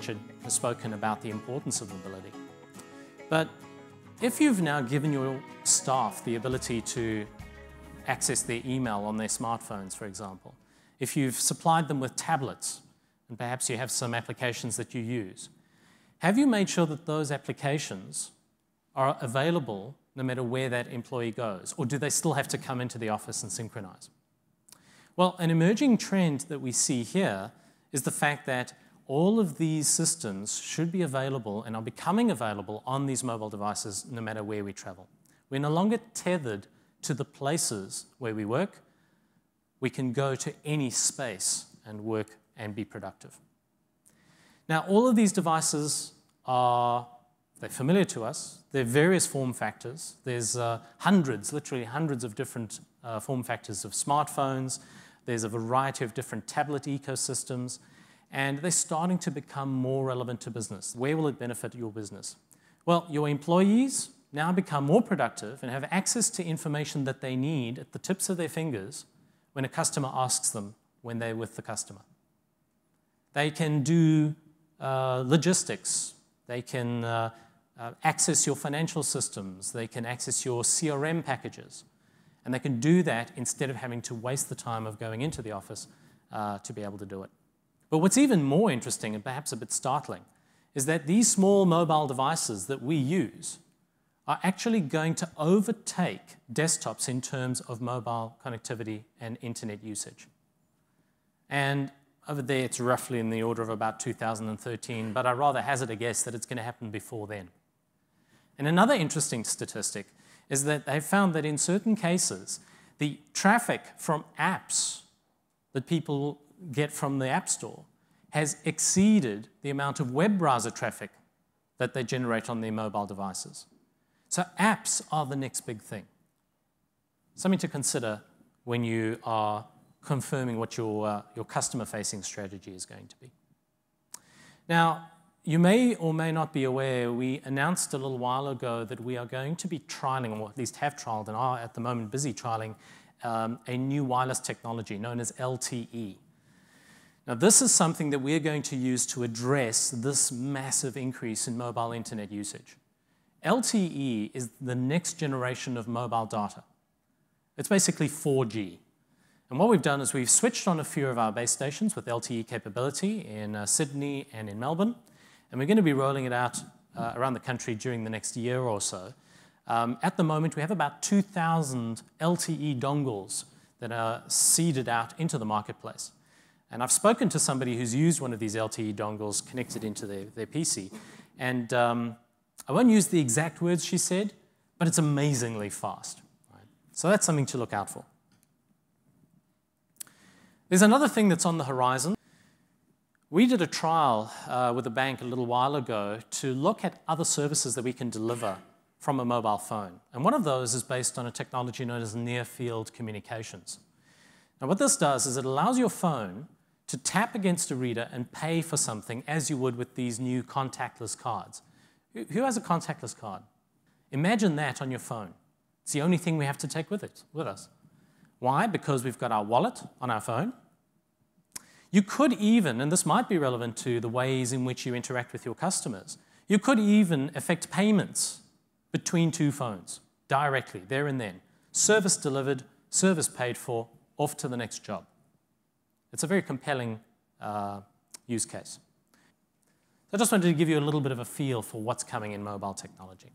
Richard has spoken about the importance of mobility. But if you've now given your staff the ability to access their email on their smartphones, for example, if you've supplied them with tablets, and perhaps you have some applications that you use, have you made sure that those applications are available no matter where that employee goes? Or do they still have to come into the office and synchronize? Well, an emerging trend that we see here is the fact that all of these systems should be available and are becoming available on these mobile devices no matter where we travel. We're no longer tethered to the places where we work. We can go to any space and work and be productive. Now, all of these devices they're familiar to us. They're various form factors. There's hundreds, literally hundreds of different form factors of smartphones. There's a variety of different tablet ecosystems. And they're starting to become more relevant to business. Where will it benefit your business? Well, your employees now become more productive and have access to information that they need at the tips of their fingers when a customer asks them when they're with the customer. They can do logistics. They can access your financial systems. They can access your CRM packages. And they can do that instead of having to waste the time of going into the office to be able to do it. But what's even more interesting and perhaps a bit startling is that these small mobile devices that we use are actually going to overtake desktops in terms of mobile connectivity and internet usage. And over there, it's roughly in the order of about 2013, but I'd rather hazard a guess that it's going to happen before then. And another interesting statistic is that they've found that in certain cases, the traffic from apps that people get from the App Store has exceeded the amount of web browser traffic that they generate on their mobile devices. So apps are the next big thing. Something to consider when you are confirming what your customer-facing strategy is going to be. Now, you may or may not be aware, we announced a little while ago that we are going to be trialing, or at least have trialed and are at the moment busy trialing, a new wireless technology known as LTE. Now, this is something that we're going to use to address this massive increase in mobile internet usage. LTE is the next generation of mobile data. It's basically 4G. And what we've done is we've switched on a few of our base stations with LTE capability in Sydney and in Melbourne. And we're going to be rolling it out around the country during the next year or so. At the moment, we have about 2,000 LTE dongles that are seeded out into the marketplace. And I've spoken to somebody who's used one of these LTE dongles connected into their PC. And I won't use the exact words she said, but it's amazingly fast. Right? So that's something to look out for. There's another thing that's on the horizon. We did a trial with a bank a little while ago to look at other services that we can deliver from a mobile phone. And one of those is based on a technology known as near-field communications. Now, what this does is it allows your phone to tap against a reader and pay for something as you would with these new contactless cards. Who has a contactless card? Imagine that on your phone. It's the only thing we have to take with us. Why? Because we've got our wallet on our phone. You could even, and this might be relevant to the ways in which you interact with your customers, you could even effect payments between two phones directly, there and then. Service delivered, service paid for, off to the next job. It's a very compelling use case. So I just wanted to give you a little bit of a feel for what's coming in mobile technology.